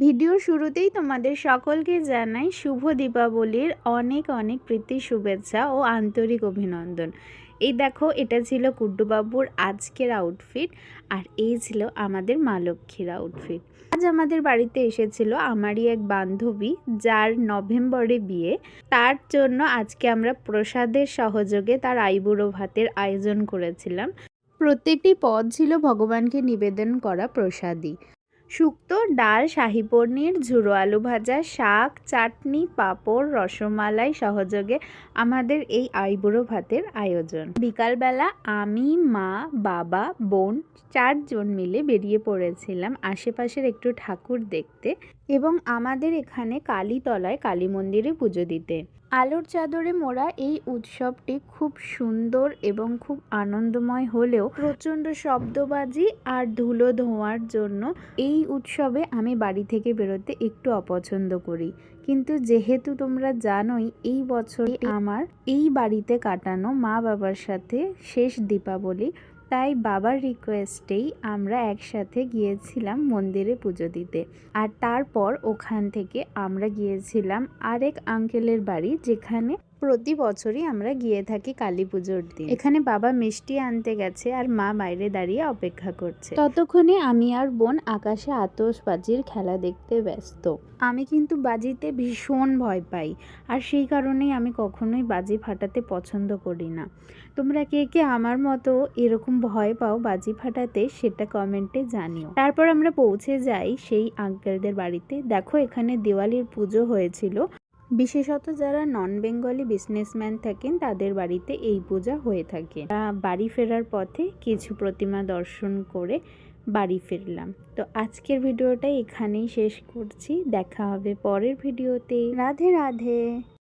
ভিডিওর শুরুতেই তোমাদের সকলকে জানাই শুভ দীপাবলির অনেক অনেক প্রীতি শুভেচ্ছা ও আন্তরিক অভিনন্দন। এই দেখো, এটা ছিল কুড্ডুবাবুর আজকের আউটফিট, আর এই ছিল আমাদের মা লক্ষ্মীর আউটফিট। আজ আমাদের বাড়িতে এসেছিল আমারই এক বান্ধবী, যার নভেম্বরে বিয়ে। তার জন্য আজকে আমরা প্রসাদের সহযোগে তার আইবুড়ো ভাতের আয়োজন করেছিলাম। প্রত্যেকটি পদ ছিল ভগবানকে নিবেদন করা প্রসাদী। শুক্তো, ডাল, শাহী পনির, ঝুরো আলু ভাজা, শাক, চাটনি, পাঁপড়, রসমালাই সহযোগে আমাদের এই আইবুড়ো ভাতের আয়োজন। বিকালবেলা আমি, মা, বাবা, বোন 4 জন মিলে বেরিয়ে পড়েছিলাম আশেপাশের একটু ঠাকুর দেখতে এবং আমাদের এখানে কালীতলায় কালী মন্দিরে পুজো দিতে। আলোর চাদরে মোড়া এই উৎসবটি খুব সুন্দর এবং খুব আনন্দময় হলেও প্রচণ্ড শব্দবাজি আর ধুলো ধোঁয়ার জন্য এই উৎসবে আমি বাড়ি থেকে বেরোতে একটু অপছন্দ করি। কিন্তু যেহেতু তোমরা জানোই এই বছর আমার এই বাড়িতে কাটানো মা বাবার সাথে শেষ দীপাবলি, তাই বাবার রিকোয়েস্টেই আমরা একসাথে গিয়েছিলাম মন্দিরে পুজো দিতে। আর তারপর ওখান থেকে আমরা গিয়েছিলাম আরেক আঙ্কেলের বাড়ি, যেখানে প্রতি বছরই আমরা গিয়ে থাকি কালী পুজোর দিন। এখানে বাবা মিষ্টি আনতে গেছে আর মা বাইরে দাঁড়িয়ে অপেক্ষা করছে। ততক্ষণে আমি আর বোন আকাশে আতশবাজির খেলা দেখতে ব্যস্ত। আমি কিন্তু বাজিতে ভীষণ ভয় পাই, আর সেই কারণেই আমি কখনোই বাজি ফাটাতে পছন্দ করি না। তোমরা কে কে আমার মতো এরকম ভয় পাও বাজি ফাটাতে, সেটা কমেন্টে জানিও। তারপর আমরা পৌঁছে যাই সেই আঙ্কেলদের বাড়িতে। দেখো, এখানে দিওয়ালির পুজো হয়েছিল। বিশেষত যারা নন বেঙ্গলি বিজনেসম্যান থাকেন তাদের বাড়িতে এই পূজা হয়ে থাকে। বাড়ি ফেরার পথে কিছু প্রতিমা দর্শন করে বাড়ি ফিরলাম। তো আজকের ভিডিওটা এখানেই শেষ করছি। দেখা হবে পরের ভিডিওতে। রাধে রাধে।